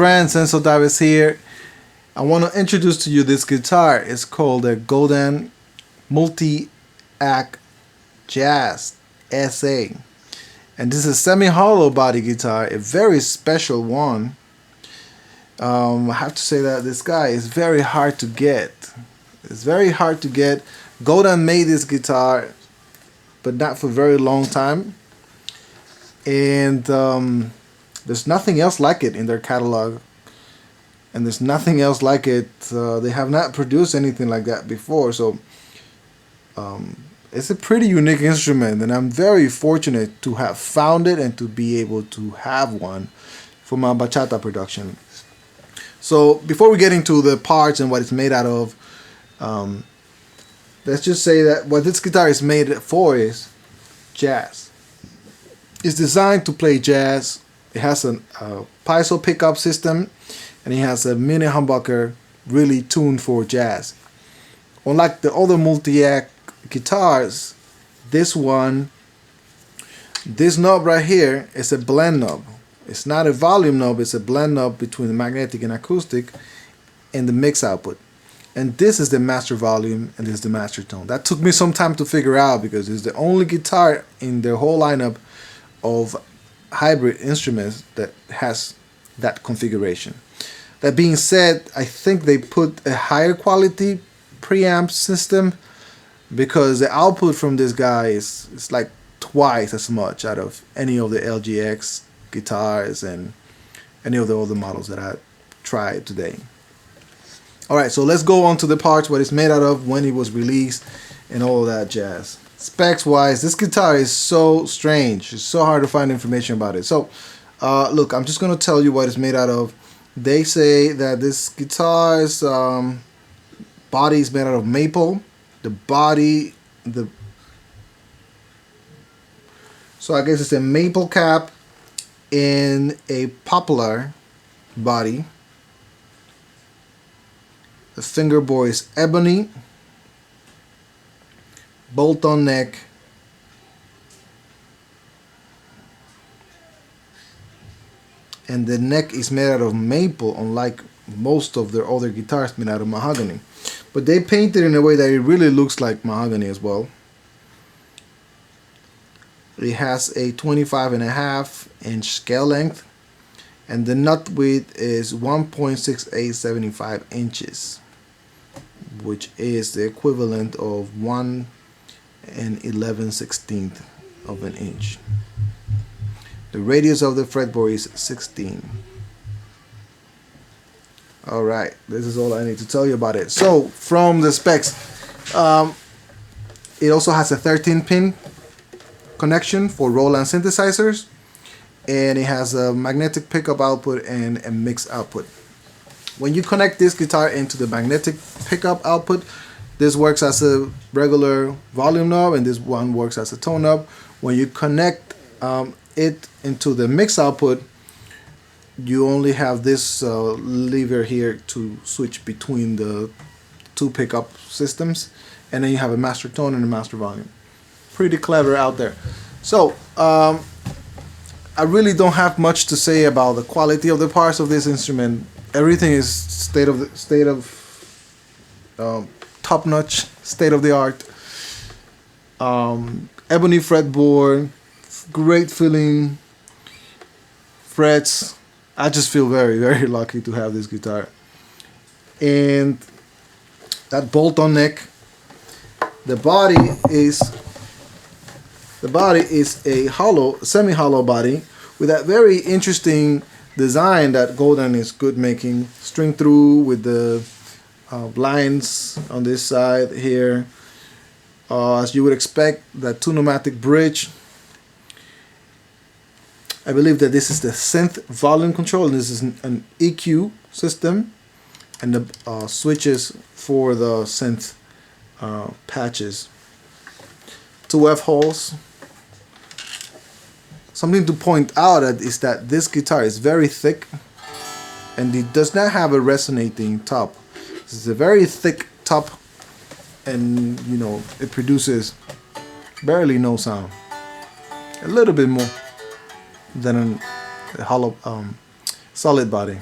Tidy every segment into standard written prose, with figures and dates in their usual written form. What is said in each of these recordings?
friends, Enzo Davis here. I want to introduce to you this guitar. It's called a Godin Multiac Jazz SA. And this is a semi-hollow body guitar, a very special one. I have to say that this guy is very hard to get. It's very hard to get. Godin made this guitar, but not for a very long time. And there's nothing else like it in their catalog. And there's nothing else like it. They have not produced anything like that before. So it's a pretty unique instrument. And I'm very fortunate to have found it and to be able to have one for my bachata production. So before we get into the parts and what it's made out of, let's just say that what this guitar is made for is jazz. It's designed to play jazz. It has a piezo pickup system, and it has a mini humbucker really tuned for jazz. Unlike the other Multiac guitars, this knob right here is a blend knob. It's not a volume knob, it's a blend knob between the magnetic and acoustic and the mix output. And this is the master volume and this is the master tone. That took me some time to figure out because it's the only guitar in the whole lineup of hybrid instruments that has that configuration. That being said, I think they put a higher quality preamp system because the output from this guy is like twice as much out of any of the LGX guitars and any of the other models that I tried today. Alright, so let's go on to the parts, what it's made out of, when it was released, and all of that jazz. Specs wise, this guitar is so strange. It's so hard to find information about it. So, look, I'm just going to tell you what it's made out of. They say that this guitar's body is made out of maple. So I guess it's a maple cap in a poplar body. The fingerboard is ebony, bolt-on neck, and the neck is made out of maple, unlike most of their other guitars made out of mahogany. But they paint it in a way that it really looks like mahogany as well. It has a 25.5-inch scale length, and the nut width is 1.6875 inches, which is the equivalent of 1 11/16 of an inch. The radius of the fretboard is 16. Alright, this is all I need to tell you about it. So, from the specs, it also has a 13-pin connection for Roland synthesizers, and it has a magnetic pickup output and a mix output. When you connect this guitar into the magnetic pickup output, this works as a regular volume knob and this one works as a tone knob. When you connect it into the mix output, you only have this lever here to switch between the two pickup systems, and then you have a master tone and a master volume. Pretty clever out there. So I really don't have much to say about the quality of the parts of this instrument. Everything is top-notch, state-of-the-art. Ebony fretboard, great feeling frets. I just feel very, very lucky to have this guitar. And that bolt-on neck. The body is a hollow, semi-hollow body with that very interesting design that Godin is good making. String through with the blinds on this side here. As you would expect, that two pneumatic bridge. I believe that this is the synth volume control, and this is an EQ system, and the switches for the synth patches. 2 F-holes. Something to point out is that this guitar is very thick and it does not have a resonating top. This is a very thick top, and you know, it produces barely no sound. A little bit more than a hollow solid body.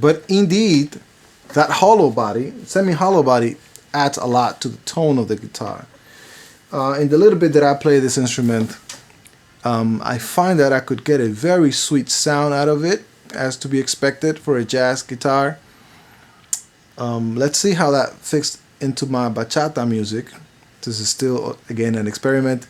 But indeed, that hollow body, semi-hollow body, adds a lot to the tone of the guitar. In the little bit that I play this instrument, I find that I could get a very sweet sound out of it, as to be expected for a jazz guitar. Let's see how that fits into my bachata music. This is still, again, an experiment.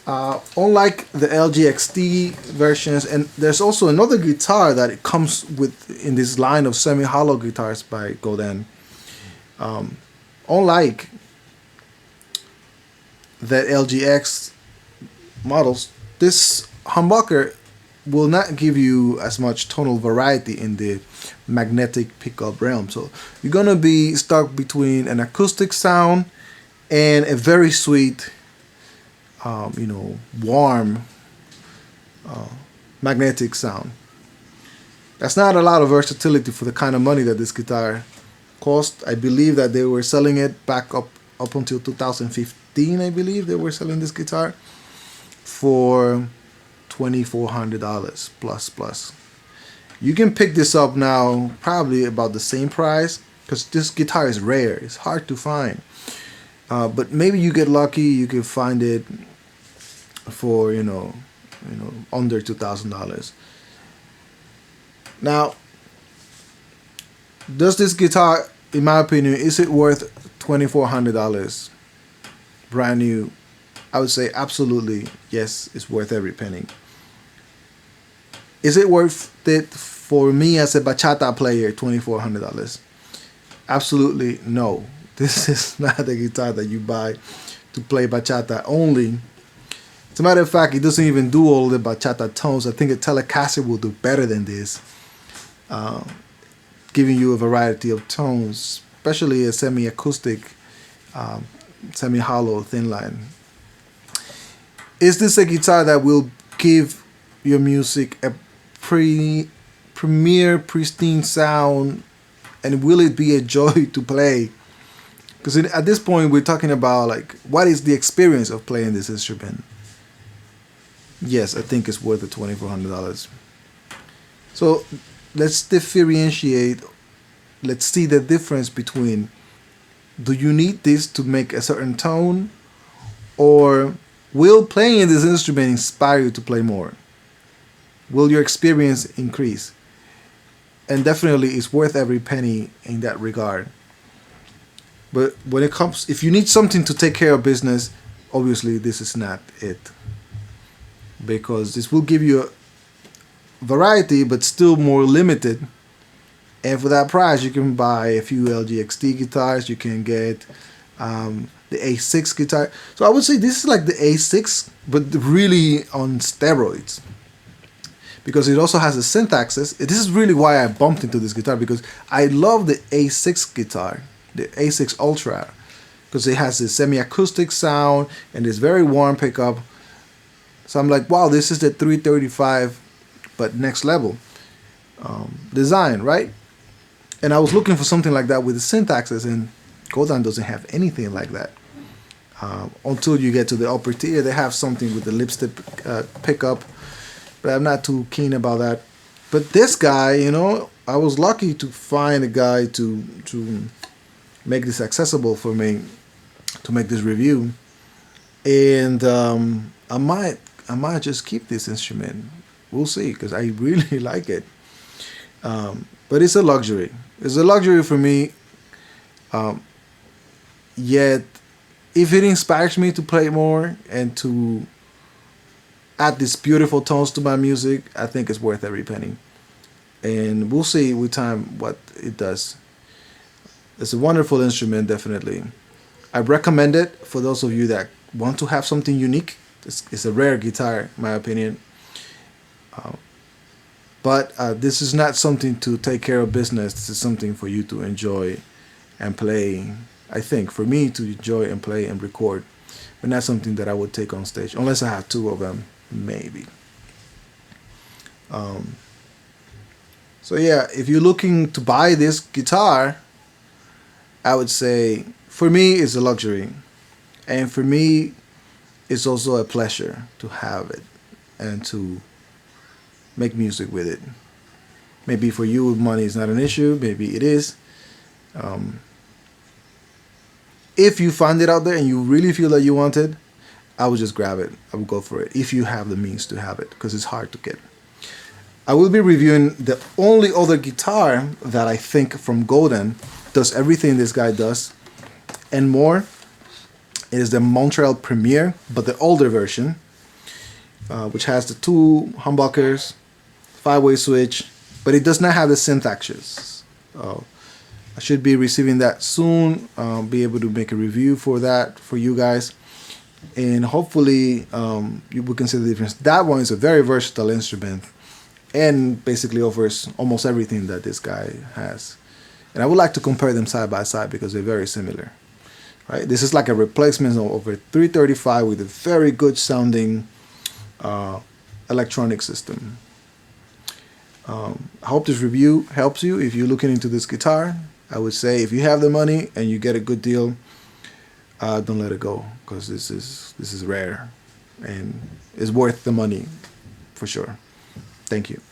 Unlike the LGXT versions, and there's also another guitar that it comes with in this line of semi-hollow guitars by Godin. Unlike the LGX models, this humbucker will not give you as much tonal variety in the magnetic pickup realm. So you're gonna be stuck between an acoustic sound and a very sweet, warm magnetic sound. That's not a lot of versatility for the kind of money that this guitar cost. I believe that they were selling it back up until 2015. I believe they were selling this guitar for $2,400 plus. You can pick this up now probably about the same price, because this guitar is rare. It's hard to find. But maybe you get lucky, you can find it for under $2,000. Now, does this guitar, in my opinion, is it worth $2,400 brand new? I would say absolutely yes, it's worth every penny. Is it worth it for me as a bachata player, $2,400? Absolutely no. This is not the guitar that you buy to play bachata only. As a matter of fact, it doesn't even do all the bachata tones. I think a Telecaster will do better than this, giving you a variety of tones, especially a semi-acoustic, semi-hollow thin line. Is this a guitar that will give your music a premier, pristine sound, and will it be a joy to play? Because at this point, we're talking about, like, what is the experience of playing this instrument? Yes, I think it's worth the $2,400. So let's differentiate. Let's see the difference between, do you need this to make a certain tone, or will playing this instrument inspire you to play more? Will your experience increase? And definitely it's worth every penny in that regard. But when it comes, if you need something to take care of business, obviously this is not it. Because this will give you a variety, but still more limited. And for that price, you can buy a few LGXT guitars. You can get the A6 guitar. So I would say this is like the A6, but really on steroids. Because it also has a synth access. This is really why I bumped into this guitar, because I love the A6 guitar, the A6 Ultra, because it has this semi-acoustic sound and this very warm pickup. So I'm like, wow, this is the 335, but next level design, right? And I was looking for something like that with the synth access, and Godin doesn't have anything like that. Until you get to the upper tier, they have something with the lipstick pickup, but I'm not too keen about that. But this guy, I was lucky to find a guy to make this accessible for me, to make this review, and I might just keep this instrument. We'll see, because I really like it. But it's a luxury. It's a luxury for me. Yet, if it inspires me to play more and to add these beautiful tones to my music, I think it's worth every penny. And we'll see with time what it does. It's a wonderful instrument, definitely. I recommend it for those of you that want to have something unique. It's a rare guitar, in my opinion. But this is not something to take care of business. This is something for you to enjoy and play. I think for me to enjoy and play and record, but not something that I would take on stage, unless I have two of them, maybe. So yeah, if you're looking to buy this guitar, I would say for me it's a luxury, and for me it's also a pleasure to have it and to make music with it. Maybe for you, money is not an issue. Maybe it is. If you find it out there and you really feel that you want it, I would just grab it. I would go for it if you have the means to have it, because it's hard to get. I will be reviewing the only other guitar that I think from Godin does everything this guy does and more. It is the Montreal Premier, but the older version, which has the two humbuckers, 5-way switch, but it does not have the synth axis. I should be receiving that soon. Be able to make a review for that for you guys, and hopefully you will consider the difference. That one is a very versatile instrument, and basically offers almost everything that this guy has. And I would like to compare them side by side because they're very similar. Right? This is like a replacement of a 335 with a very good sounding electronic system. I hope this review helps you if you're looking into this guitar. I would say if you have the money and you get a good deal, don't let it go, because this is rare and it's worth the money for sure. Thank you.